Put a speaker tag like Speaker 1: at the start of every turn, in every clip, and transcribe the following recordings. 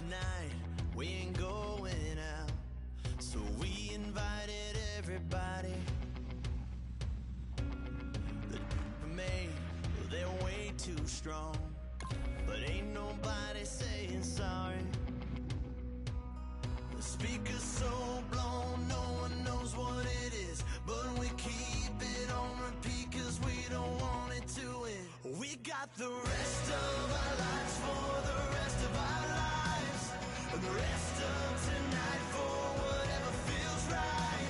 Speaker 1: tonight, we ain't going out. So we invited everybody. The made, they're way too strong. But ain't nobody saying sorry. The speaker's so blown, no one knows what it is. But we keep it on repeat cause we don't want it to end. We got the rest of our lives for the rest of our lives. And the rest of tonight for whatever feels right.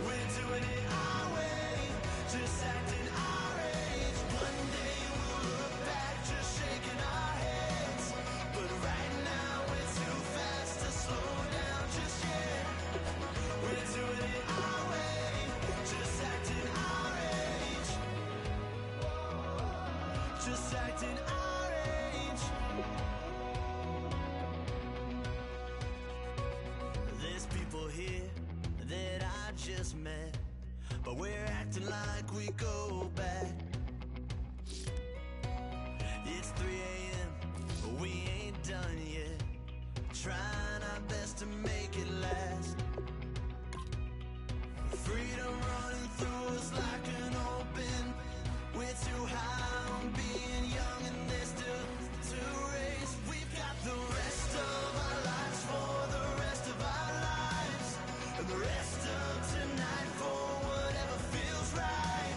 Speaker 1: We're doing it our way, just acting our age. One day we'll look back just shaking our heads. But right now we're too fast to slow down just yet. We're doing it our way, just acting our age. Just acting our age. There's people here that I just met, but we're acting like we go back. It's 3 a.m., but we ain't done yet. Trying our best to make it last. Freedom running through us like an open. We're too high on being young and there's still to race. We've got the rest of our lives for the rest of our lives. And the rest of tonight for whatever feels right.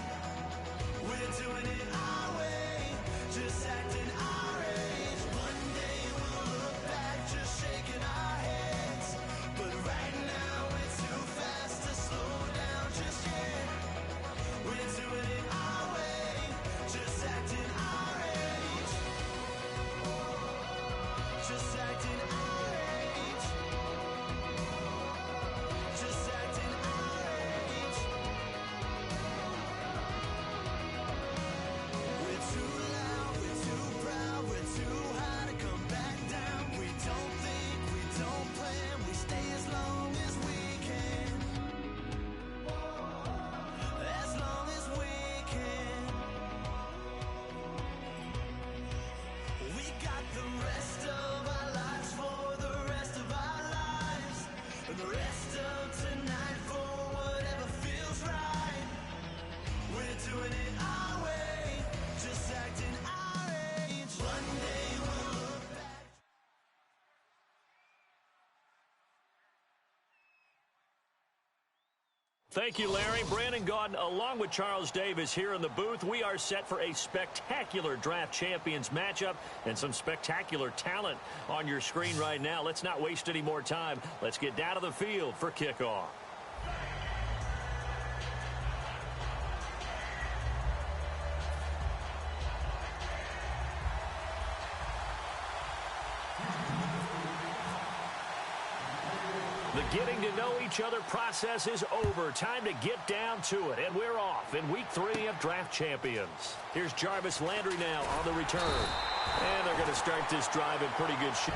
Speaker 1: We're doing it our way, just acting our age. One day we'll look back just shaking our heads. But right now we're too fast to slow down just yet. We're doing it our way, just acting our age. Just acting our age. Just acting our age. We're too loud, we're too proud, we're too high to come back down. We don't think, we don't plan, we stay as long as we can. As long as we can. We got the rest of our lives for the rest of our lives. And the rest of tonight for whatever feels right. We're doing it our way, just acting our age. One day we'll look back.
Speaker 2: Thank you, Larry. Brandon Gaudin, along with Charles Davis here in the booth. We are set for a spectacular draft champions matchup and some spectacular talent on your screen right now. Let's not waste any more time. Let's get down to the field for kickoff. The getting to know each other process is over. Time to get down to it. And we're off in week 3 of Draft Champions. Here's Jarvis Landry now on the return. And they're going to start this drive in pretty good shape.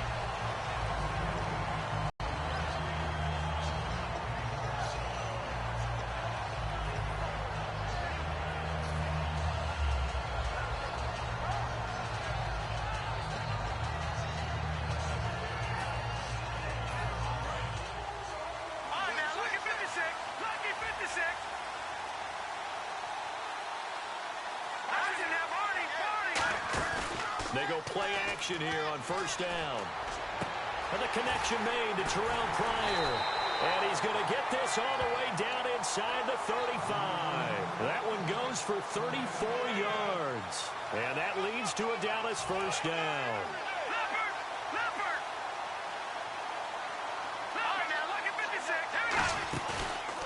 Speaker 2: They go play action here on first down. And the connection made to Terrell Pryor. And he's going to get this all the way down inside the 35. That one goes for 34 yards. And that leads to a Dallas first down.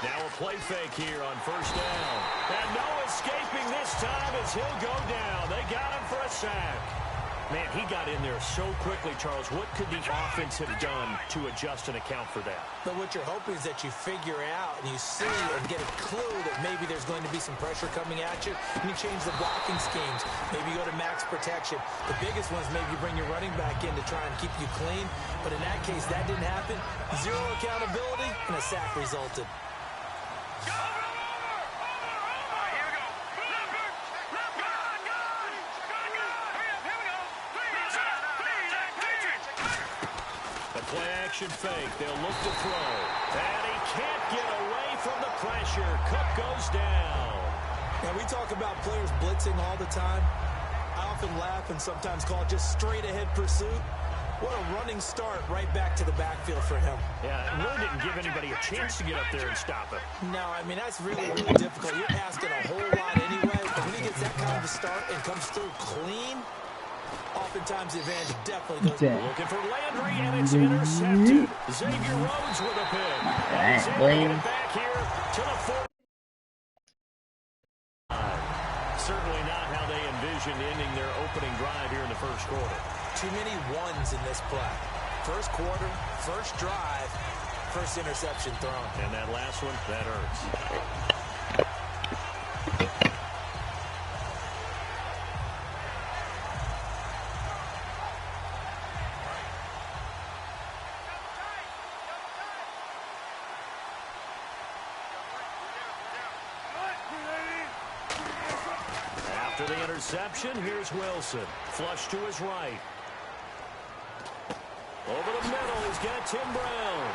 Speaker 2: Now a play fake here on first down. And no escaping this time as he'll go down. They got him for a sack. Man, he got in there so quickly, Charles. What could the offense have done to adjust and account for that?
Speaker 3: But what you're hoping is that you figure out and you see and get a clue that maybe there's going to be some pressure coming at you, and you change the blocking schemes. Maybe you go to max protection. The biggest one is maybe you bring your running back in to try and keep you clean. But in that case, that didn't happen. Zero accountability, and a sack resulted.
Speaker 2: play action fake. They'll look to throw. And he can't get away from the pressure. Cook goes down.
Speaker 3: Now, we talk about players blitzing all the time. I often laugh and sometimes call it just straight-ahead pursuit. What a running start right back to the backfield for him.
Speaker 2: Yeah, it really didn't give anybody a chance to get up there and stop him.
Speaker 3: No, I mean, that's really, really difficult. You're asking a whole lot anyway. But when he gets that kind of a start and comes through clean, oftentimes the advantage definitely goes.
Speaker 2: Looking for Landry, and it's intercepted. Xavier Rhodes with a pick. He's able to get it back here to the 40. Certainly not how they envisioned ending their opening drive here in the first quarter.
Speaker 3: Too many ones in this play. First quarter, first drive, first interception thrown.
Speaker 2: And that last one, that hurts. After the interception, here's Wilson. Flush to his right. Over the middle, he's got Tim Brown.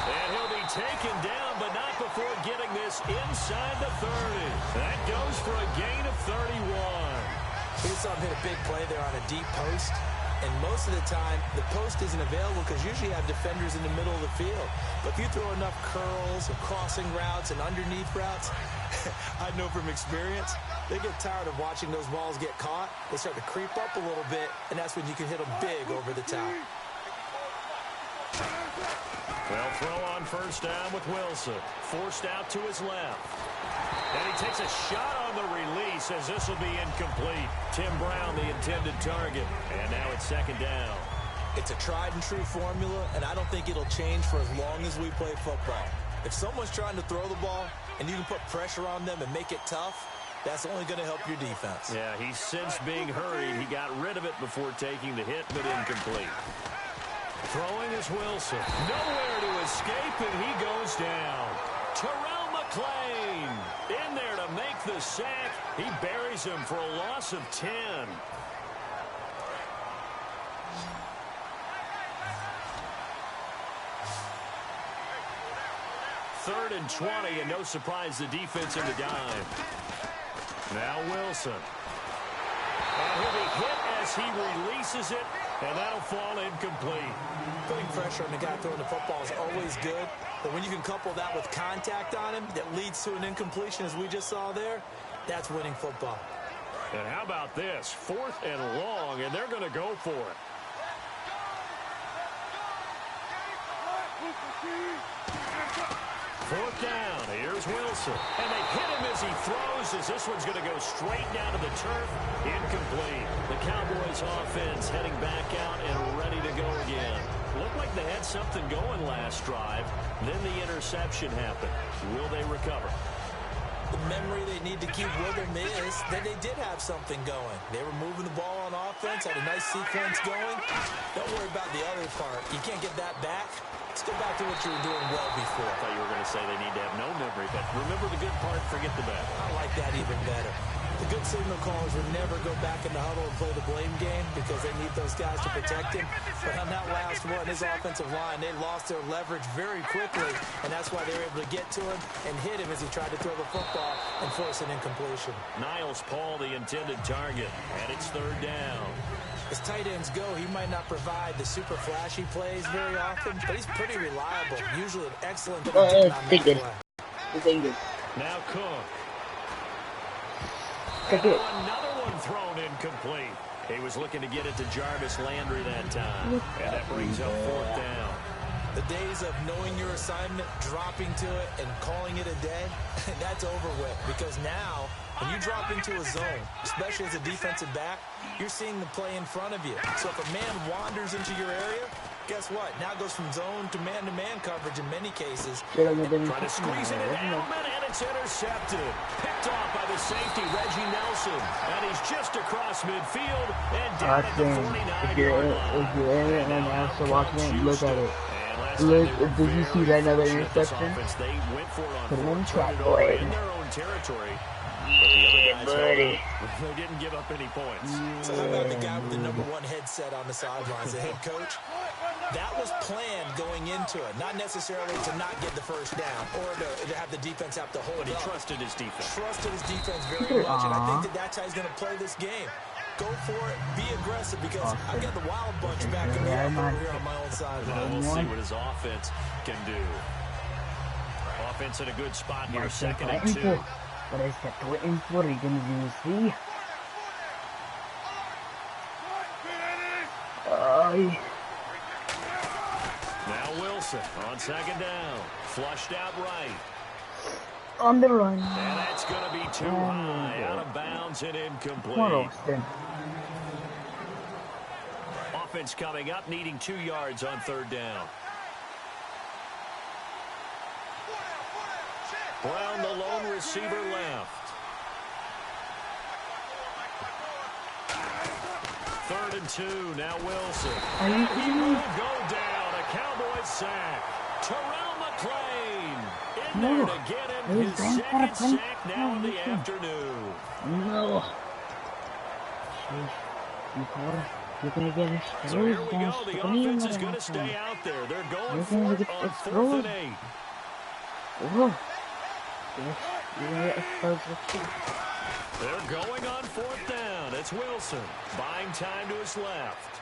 Speaker 2: And he'll be taken down, but not before getting this inside the 30. That goes for a gain of 31.
Speaker 3: We saw him hit a big play there on a deep post. And most of the time, the post isn't available because usually you have defenders in the middle of the field. But if you throw enough curls and crossing routes and underneath routes, I know from experience, they get tired of watching those balls get caught. They start to creep up a little bit, and that's when you can hit them big over the top.
Speaker 2: Well, throw on first down with Wilson. Forced out to his left. And he takes a shot on the release as this will be incomplete. Tim Brown, the intended target. And now it's second down.
Speaker 3: It's a tried and true formula, and I don't think it'll change for as long as we play football. If someone's trying to throw the ball and you can put pressure on them and make it tough, that's only going to help your defense.
Speaker 2: Yeah, he's since being hurried. He got rid of it before taking the hit, but incomplete. Throwing is Wilson. Nowhere to escape, and he goes down. Terrell McClain in there to make the sack. He buries him for a loss of 10. Third and 20, and no surprise the defense in the dime. Now Wilson. And he'll be hit as he releases it, and that'll fall incomplete.
Speaker 3: Putting pressure on the guy throwing the football is always good, but when you can couple that with contact on him that leads to an incompletion, as we just saw there, that's winning football.
Speaker 2: And how about this? 4th and long, and they're going to go for it. Fourth down. Here's Wilson. And they hit him as he throws, as this one's going to go straight down to the turf. Incomplete. The Cowboys offense heading back out and ready to go again. Looked like they had something going last drive. Then the interception happened. Will they recover?
Speaker 3: The memory they need to keep with them is that they did have something going. They were moving the ball on offense, had a nice sequence going. Don't worry about the other part. You can't get that back. Let's go back to what you were doing well before.
Speaker 2: I thought you were going to say they need to have no memory, but remember the good part, forget the bad.
Speaker 3: I like that even better. The good signal callers would never go back in the huddle and play the blame game because they need those guys to protect him. But on that last one, his offensive line, they lost their leverage very quickly, and that's why they were able to get to him and hit him as he tried to throw the football and force an incompletion.
Speaker 2: Niles Paul, the intended target, and it's third down.
Speaker 3: As tight ends go, he might not provide the super flashy plays very often, but he's pretty reliable. Usually an excellent on that play.
Speaker 2: Now Cook. Another one thrown incomplete. He was looking to get it to Jarvis Landry that time. And that brings up fourth down.
Speaker 3: The days of knowing your assignment, dropping to it, and calling it a day, that's over with. Because now, when you drop into a zone, especially as a defensive back, you're seeing the play in front of you. So if a man wanders into your area, guess what? Now it goes from zone to man coverage in many cases.
Speaker 2: Trying to squeeze it in Edelman, and it's intercepted. Picked off by the safety, Reggie Nelson. And he's just across midfield and down at the 49-yard line.
Speaker 4: If you're in it and also watching it, look at it. Look, did you see that another interception?
Speaker 2: They went for it on
Speaker 4: Put him in
Speaker 2: fourth,
Speaker 4: trap,
Speaker 2: in
Speaker 4: boy.
Speaker 2: their own territory. But the other guys
Speaker 4: buddy.
Speaker 2: they didn't give up any points.
Speaker 3: So how about the guy with the #1 headset on the sidelines, the head coach? That was planned going into it, not necessarily to not get the first down or to have the defense have to hold
Speaker 2: But he
Speaker 3: up.
Speaker 2: trusted his defense.
Speaker 3: Trusted his defense very much, and I think that's how he's going to play this game. Go for it, be aggressive, because I've got the wild bunch backing me up over here on my own side.
Speaker 2: We'll see what his offense can do. Offense in a good spot here, 2nd and 2.
Speaker 4: What is that waiting for? You're gonna do, see?
Speaker 2: Now Wilson on 2nd down. Flushed out right.
Speaker 4: On the run.
Speaker 2: And that's going to be too high. Out of bounds and incomplete.
Speaker 4: Come on, Austin.
Speaker 2: Offense coming up, needing 2 yards on 3rd down. Brown, the lone receiver, left. 3rd and 2. Now Wilson. He will go down. A Cowboys sack. Terrell McClain in there to get him his 2nd sack now in the afternoon.
Speaker 4: No. You're gonna get it.
Speaker 2: So here we go. The offense is going to stay out there. They're going for it on 4th and 8.
Speaker 4: Oh.
Speaker 2: They're going on 4th down. It's Wilson buying time to his left.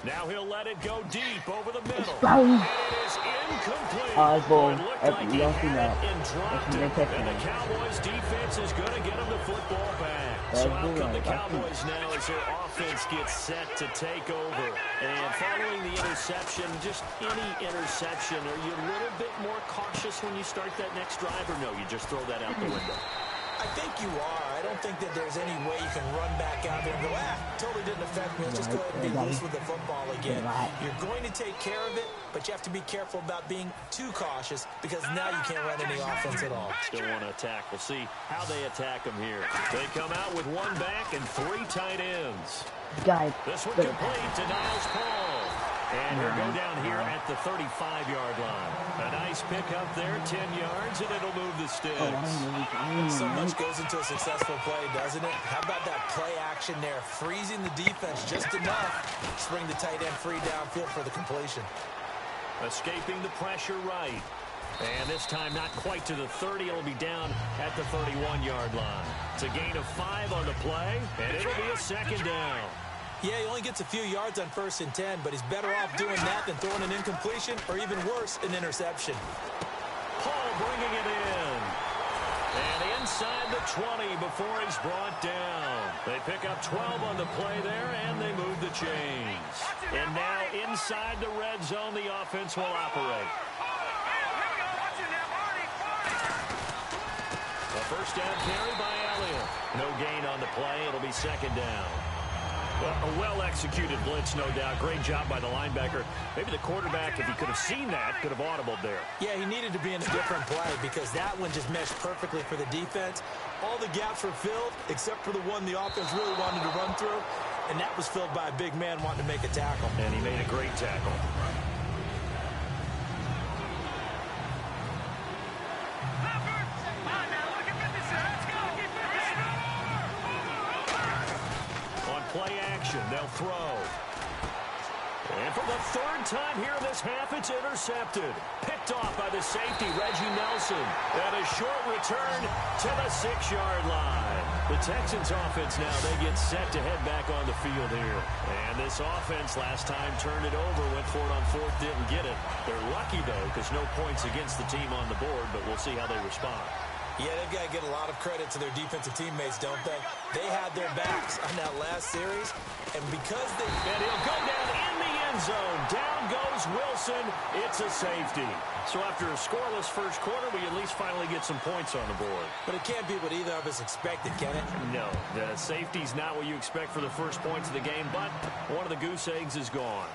Speaker 2: Now he'll let it go deep over the middle. And it is incomplete. It looked like he had it and dropped it. And the Cowboys defense is going to get him the football back. So out come the Cowboys now as their offense gets set to take over. And following the interception, just any interception, are you a little bit more cautious when you start that next drive, or no, you just throw that out the window?
Speaker 3: I think you are. I don't think that there's any way you can run back out there and go, totally didn't affect me. Let's just go ahead and be loose with the football again. You're going to take care of it, but you have to be careful about being too cautious, because now you can't run any offense at all.
Speaker 2: Still want to attack. We'll see how they attack them here. They come out with 1 back and 3 tight ends. This one complete to Niles Paul. And he'll go down here at the 35-yard line. A nice pick up there, 10 yards, and it'll move the sticks.
Speaker 3: So much goes into a successful play, doesn't it? How about that play action there? Freezing the defense just enough to bring the tight end free downfield for the completion.
Speaker 2: Escaping the pressure right. And this time not quite to the 30. It'll be down at the 31-yard line. It's a gain of 5 on the play, and it'll be a 2nd down.
Speaker 3: Yeah, he only gets a few yards on 1st and 10, but he's better off doing that than throwing an incompletion, or even worse, an interception.
Speaker 2: Paul bringing it in. And inside the 20 before he's brought down. They pick up 12 on the play there, and they move the chains. And now inside the red zone, the offense will operate. A 1st down carry by Elliott. No gain on the play. It'll be 2nd down. A well-executed blitz, no doubt. Great job by the linebacker. Maybe the quarterback, if he could have seen that, could have audibled there.
Speaker 3: Yeah, he needed to be in a different play, because that one just meshed perfectly for the defense. All the gaps were filled, except for the one the offense really wanted to run through, and that was filled by a big man wanting to make a tackle.
Speaker 2: And he made a great tackle. Play action, they'll throw. And for the 3rd time here in this half, it's intercepted. Picked off by the safety, Reggie Nelson. And a short return to the 6-yard line. The Texans offense now, they get set to head back on the field here. And this offense last time turned it over, went for it on 4th, didn't get it. They're lucky, though, because no points against the team on the board, but we'll see how they respond.
Speaker 3: Yeah, they've got to get a lot of credit to their defensive teammates, don't they? They had their backs on that last series, and because they...
Speaker 2: And he'll go down in the end zone. Down goes Wilson. It's a safety. So after a scoreless first quarter, we at least finally get some points on the board.
Speaker 3: But it can't be what either of us expected, can it?
Speaker 2: No, the safety's not what you expect for the first points of the game, but one of the goose eggs is gone.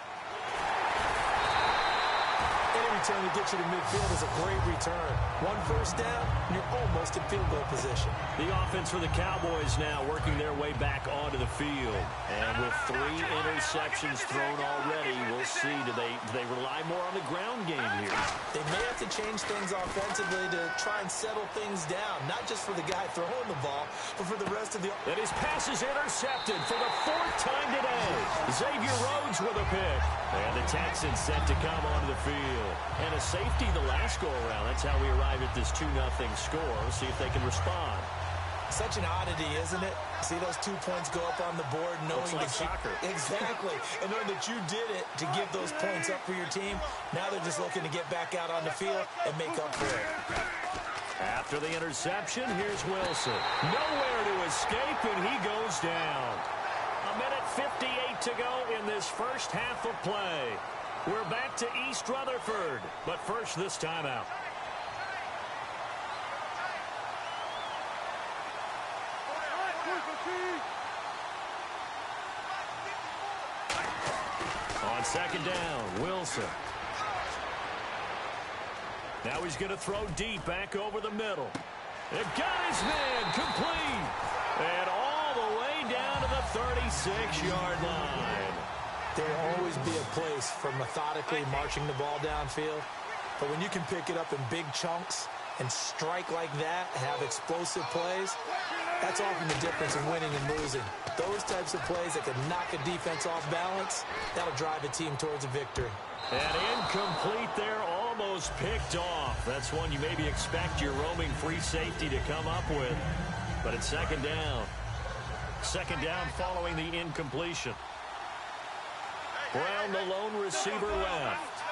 Speaker 3: And it return to get you to midfield is a great return. One first down, and you're almost in field goal position.
Speaker 2: The offense for the Cowboys now working their way back onto the field. And with 3 interceptions thrown already, we'll see, do they rely more on the ground game here?
Speaker 3: They may have to change things offensively to try and settle things down, not just for the guy throwing the ball, but for the rest of the...
Speaker 2: And his pass is intercepted for the 4th time today. Xavier Rhodes with a pick. And the Texans set to come onto the field. And a safety the last go-around. That's how we arrive at this 2-0 score. We'll see if they can respond.
Speaker 3: Such an oddity, isn't it? See those 2 points go up on the board, knowing
Speaker 2: like
Speaker 3: that
Speaker 2: soccer.
Speaker 3: Exactly. And knowing that you did it to give those points up for your team. Now they're just looking to get back out on the field and make up for it.
Speaker 2: After the interception, here's Wilson. Nowhere to escape, and he goes down. 1:58 to go in this first half of play. We're back to East Rutherford, but first this timeout. On second down, Wilson. Now he's going to throw deep back over the middle. It got his man complete. And all the way down to the 36-yard line.
Speaker 3: There'll always be a place for methodically marching the ball downfield. But when you can pick it up in big chunks and strike like that, have explosive plays, that's often the difference in winning and losing. Those types of plays that can knock a defense off balance, that'll drive a team towards a victory.
Speaker 2: And incomplete there, almost picked off. That's one you maybe expect your roaming free safety to come up with. But it's second down. Second down following the incompletion. Brown, the lone receiver left.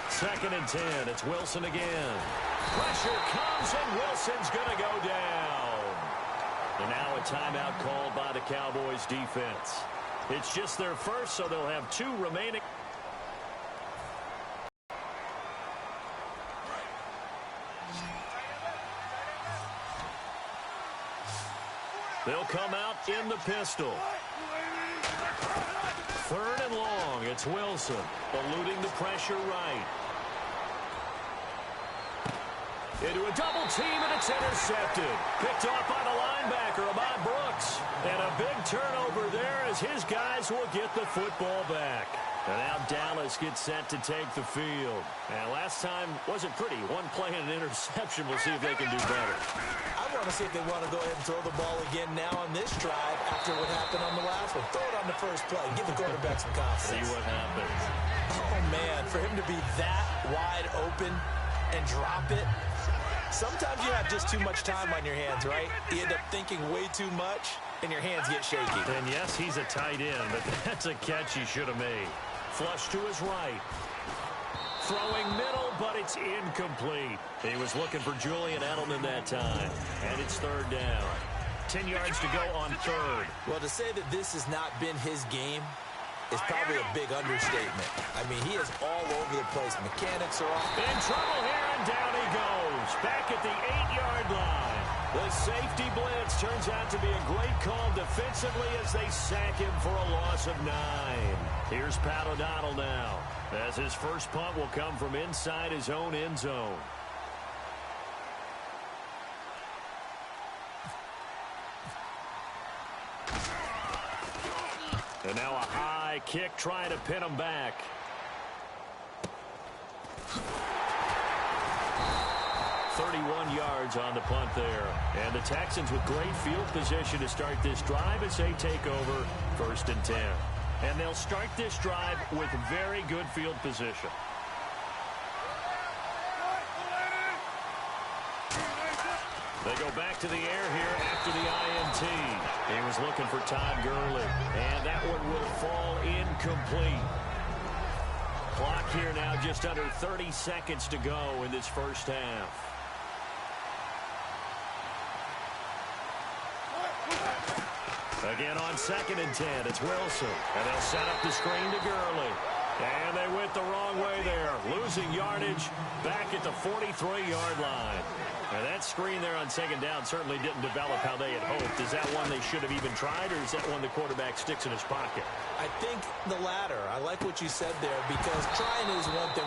Speaker 2: Second and 10. It's Wilson again. Pressure comes, and Wilson's going to go down. And now a timeout called by the Cowboys defense. It's just their first, so they'll have 2 remaining. They'll come out in the pistol. Third and long. It's Wilson eluding the pressure right. Into a double team, and it's intercepted. Picked off by the linebacker, Ahmad Brooks. And a big turnover there as his guys will get the football back. And now Dallas gets set to take the field. And last time wasn't pretty. One play and an interception. We'll see if they can do better.
Speaker 3: I want to see if they want to go ahead and throw the ball again now on this drive after what happened on the last one. Throw it on the first play. Give the quarterback some confidence.
Speaker 2: See what happens.
Speaker 3: Oh, man. For him to be that wide open and drop it. Sometimes you have just too much time on your hands, right? You end up thinking way too much, and your hands get shaky.
Speaker 2: And yes, he's a tight end, but that's a catch he should have made. Flush to his right. Throwing middle, but it's incomplete. He was looking for Julian Edelman that time. And it's third down. 10 yards to go on third.
Speaker 3: Well, to say that this has not been his game is probably a big understatement. I mean, he is all over the place. Mechanics are off.
Speaker 2: In trouble here, and down he goes. Back at the 8-yard line. The safety blitz turns out to be a great call defensively as they sack him for a loss of 9. Here's Pat O'Donnell now, as his first punt will come from inside his own end zone. And now a high kick trying to pin him back. .31 yards on the punt there. And the Texans with great field position to start this drive as they take over first and 10. And they'll start this drive with very good field position. They go back to the air here after the INT. He was looking for Todd Gurley, and that one will fall incomplete. Clock here now just under 30 seconds to go in this first half. Again on second and 10, it's Wilson. And they'll set up the screen to Gurley. And they went the wrong way there, losing yardage back at the 43-yard line. And that screen there on second down certainly didn't develop how they had hoped as Is that one they should have even tried, or is that one the quarterback sticks in his pocket?
Speaker 3: I think the latter. I like what you said there, because trying is one thing.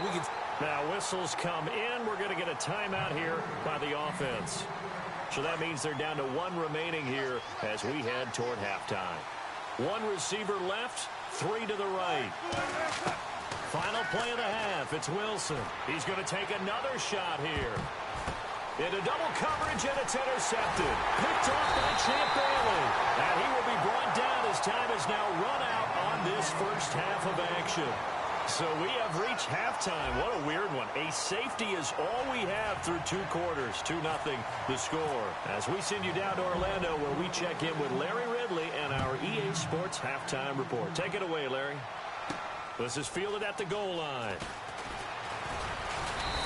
Speaker 2: Now whistles come in. We're going to get a timeout here by the offense. So that means they're down to one remaining here as we head toward halftime. One receiver left, three to the right. Final play of the half. It's Wilson. He's going to take another shot here. Into double coverage, and it's intercepted. Picked off by Champ Bailey. And he will be brought down as time is now run out on this first half of action. So we have reached halftime. What a weird one. A safety is all we have through 2 quarters. 2-0 the score. As we send you down to Orlando, where we check in with Larry Ridley and our EA Sports halftime report. Take it away, Larry. This is fielded at the goal line.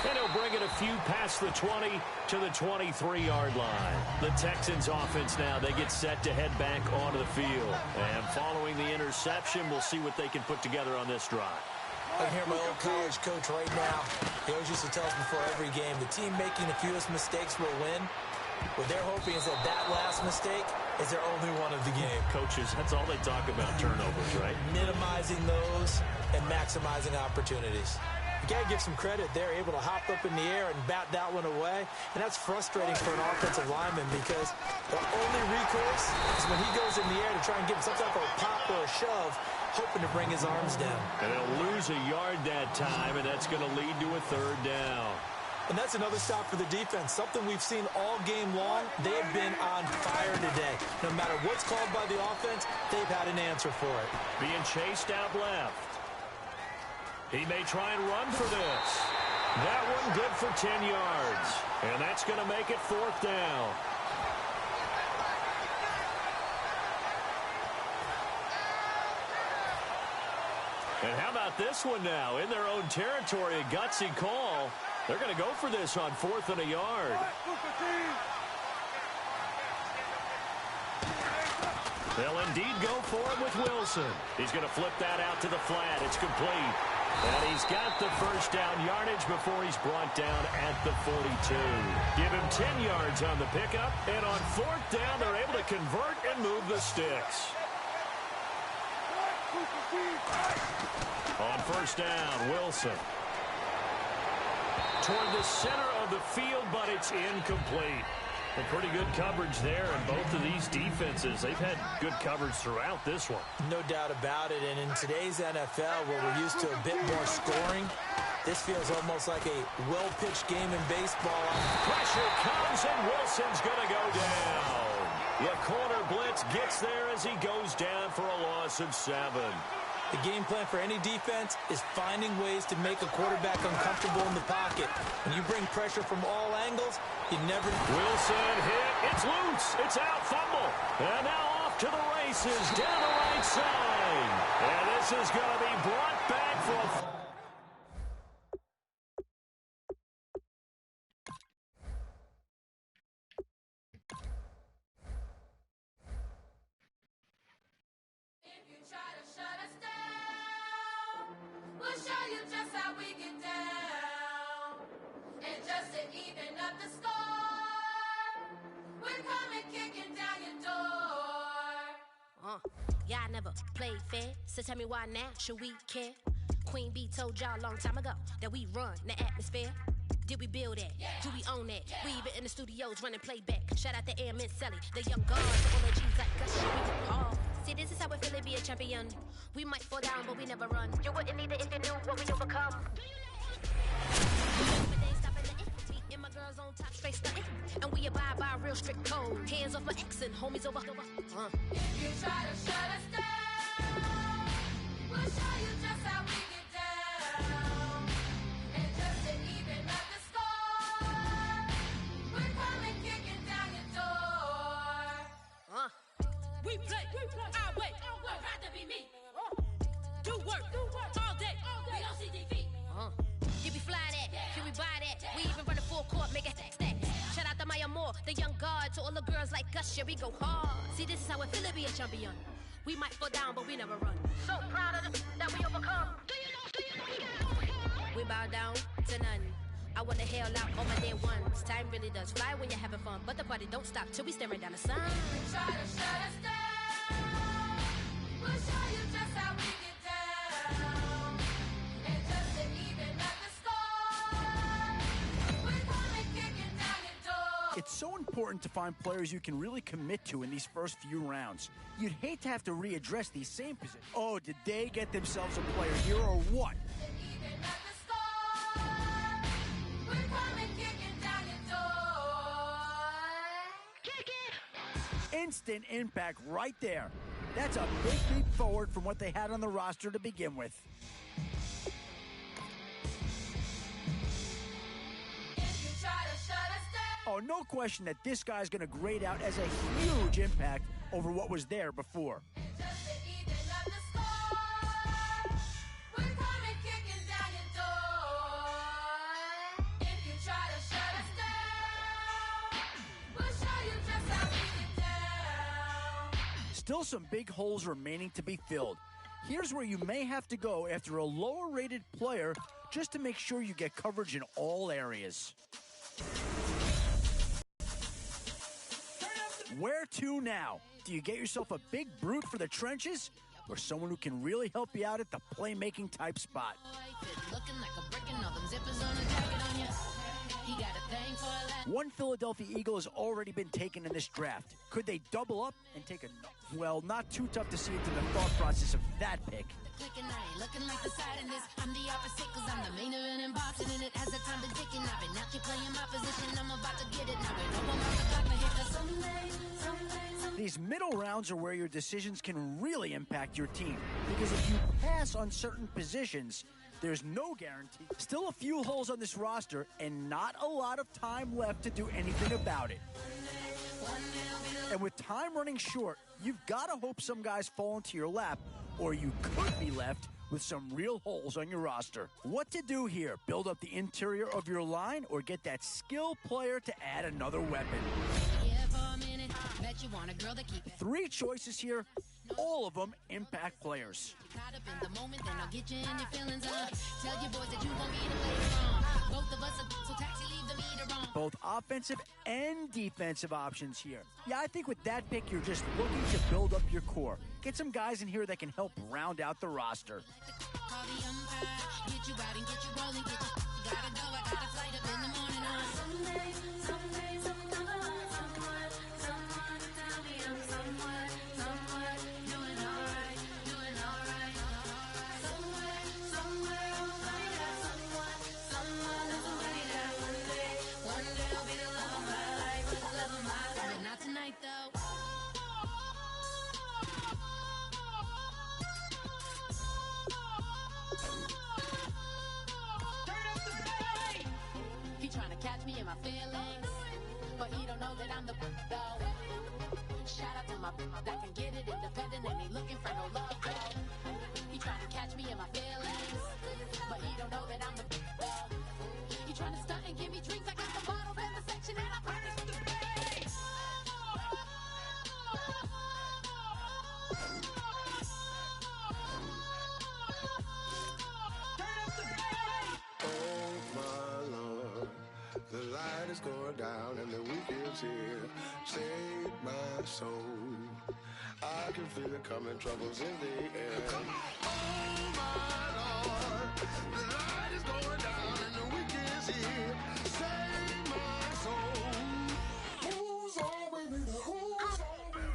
Speaker 2: And he'll bring it a few past the 20 to the 23-yard line. The Texans offense now, they get set to head back onto the field. And following the interception, we'll see what they can put together on this drive.
Speaker 3: I can hear my old college coach right now. He always used to tell us before every game, the team making the fewest mistakes will win. What they're hoping is that last mistake is their only one of the game.
Speaker 2: Coaches, that's all they talk about, turnovers, right?
Speaker 3: Minimizing those and maximizing opportunities. You got to give some credit. They're able to hop up in the air and bat that one away. And that's frustrating for an offensive lineman, because the only recourse is when he goes in the air to try and give him some type of a pop or a shove, hoping to bring his arms down. And
Speaker 2: they'll lose a yard that time, and that's going to lead to a 3rd down.
Speaker 3: And that's another stop for the defense. Something we've seen all game long. They've been on fire today. No matter what's called by the offense, they've had an answer for it.
Speaker 2: Being chased out left. He may try and run for this. That one good for 10 yards. And that's going to make it 4th down. And how about this one now? In their own territory, a gutsy call. They're going to go for this on 4th and a yard. They'll indeed go for it with Wilson. He's going to flip that out to the flat. It's complete. And he's got the first down yardage before he's brought down at the 42. Give him 10 yards on the pickup. And on 4th down, they're able to convert and move the sticks. On 1st down, Wilson. Toward the center of the field, but it's incomplete. Well, pretty good coverage there, and both of these defenses, they've had good coverage throughout this one.
Speaker 3: No doubt about it, and in today's NFL, where we're used to a bit more scoring, this feels almost like a well-pitched game in baseball.
Speaker 2: Pressure comes, and Wilson's going to go down. The corner blitz gets there as he goes down for a loss of 7.
Speaker 3: The game plan for any defense is finding ways to make a quarterback uncomfortable in the pocket. When you bring pressure from all angles, you never...
Speaker 2: Wilson hit. It's loose. It's out. Fumble. And now off to the races down the right side. And this is going to be brought back for a...
Speaker 1: We'll show you just how we get down. And just to even up the score, we're coming kicking down your door. Y'all never played fair, so tell me why now should we care? Queen Bee told y'all a long time ago that we run the atmosphere. Did we build that? Yeah. Do we own that? Yeah. We even in the studios running playback. Shout out to Airman Sally, the young guards, all the G's like us. We go hard. See, this is how it feel to be a champion. We might fall down, but we never run. You wouldn't need it if you knew what we overcome. And my girls on top straight stunting. And we abide by a real strict code. Hands off my ex and homies over. If you try to shut us down, we'll show you just how we get down. And just to even up the score, we're coming kicking down your door.
Speaker 5: We play our way. Would rather be me. Do work all day. We don't see defeat.
Speaker 1: Did we fly that? Can we buy that? We even run a full court, make it stack. Shout out to Maya Moore, the young guard. To all the girls like us, yeah, we go hard. See, this is how it feel to be a champion. We might fall down, but we never run. So proud of them that we overcome. We bow down to none. I wanna hail out all my day ones. Time really does fly when you're having fun, but the party don't stop till we staring down the sun.
Speaker 6: important to find players you can really commit to in these first few rounds. You'd hate to have to readdress these same positions. Oh, did they get themselves a player here or what? Instant impact right there. That's a big leap forward from what they had on the roster to begin with. Oh, no question that this guy's going to grade out as a huge impact over what was there before. Still some big holes remaining to be filled. Here's where you may have to go after a lower-rated player just to make sure you get coverage in all areas. Where to now? Do you get yourself a big brute for the trenches or someone who can really help you out at the playmaking type spot? One Philadelphia Eagle has already been taken in this draft. Could they double up and take a... Well, not too tough to see into the thought process of that pick. These middle rounds are where your decisions can really impact your team. Because if you pass on certain positions, there's no guarantee. Still a few holes on this roster and not a lot of time left to do anything about it. And with time running short, you've got to hope some guys fall into your lap, or you could be left with some real holes on your roster. What to do here? Build up the interior of your line or get that skill player to add another weapon? Three choices here, all of them impact players. Both offensive and defensive options here. Yeah, I think with that pick, you're just looking to build up your core. Get some guys in here that can help round out the roster.
Speaker 5: Catch me in my feelings, but he don't know that I'm the though. Shout out to my that can get it independent and he looking for no love though. He trying to catch me in my feelings, but he don't know that I'm the though. He trying to stunt and give me drinks. I got the bottles in the section and I promise to pay.
Speaker 7: The light is going down and the week is here. Save my soul. I can feel it coming, troubles in the air. Oh my Lord, the light is going down and the week is here. Save my soul. Who's on with me? Who's on with me?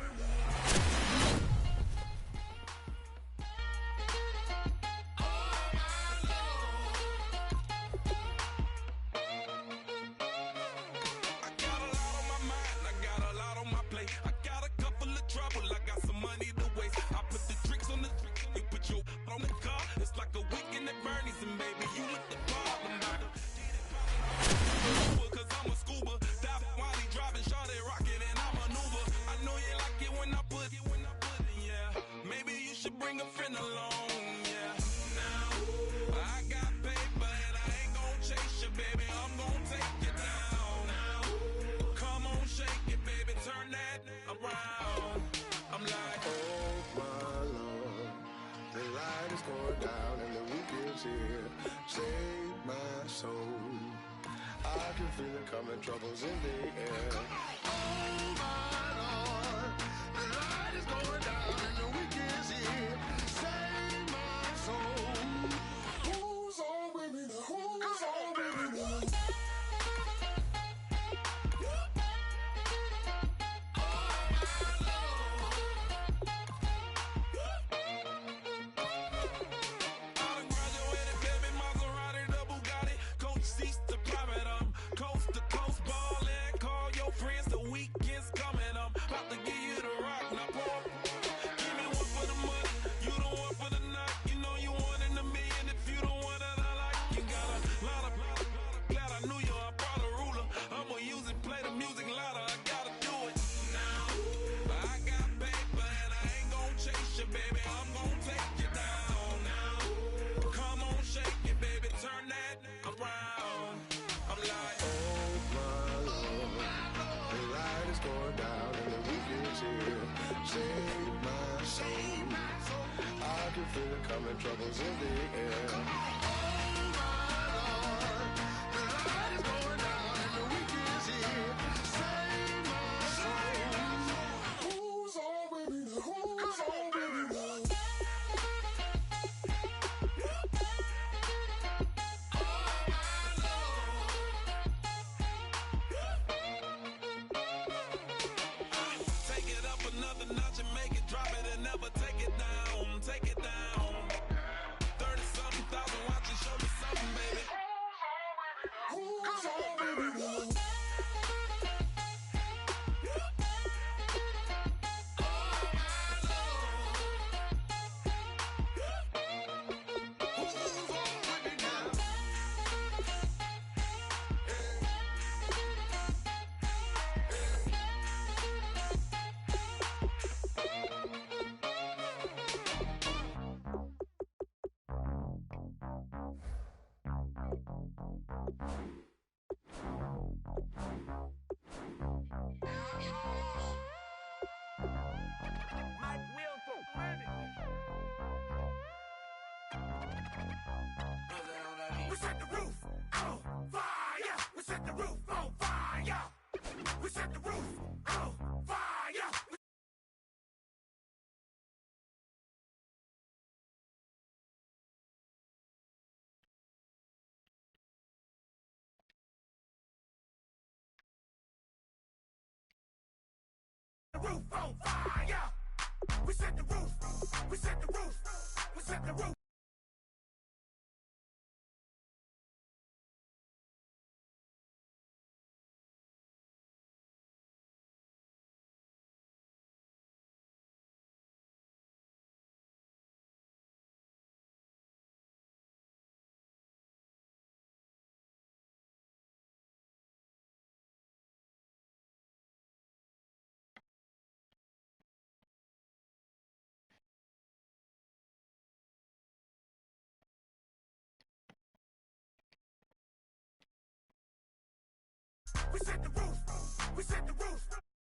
Speaker 7: Bring a friend along, yeah. Now, I got paper and I ain't gon' chase you, baby. I'm gon' take you down. Now, come on, shake it, baby. Turn that around. I'm like, oh my Lord, the light is going down and the week is here. Save my soul. I can feel it coming, troubles in the air. Oh my Lord, the light is going down and the week is here. Save my soul. Who's on with me now? Who's on with me now?
Speaker 1: feel it coming, troubles in the air. Oh my Lord, the light is going down and the week is here. Save my soul. Who's on with me now? Who's on with me now?
Speaker 7: Take it up another notch and make it drop it and never take it down. Take it down. 30-something thousand watching, show me something, baby.
Speaker 1: Who's on with me now? We set the roof on fire. We set the roof on fire. We set the roof on fire. The roof on fire. We set the roof. We set the roof. We set the roof. We set the roof. We set the roof.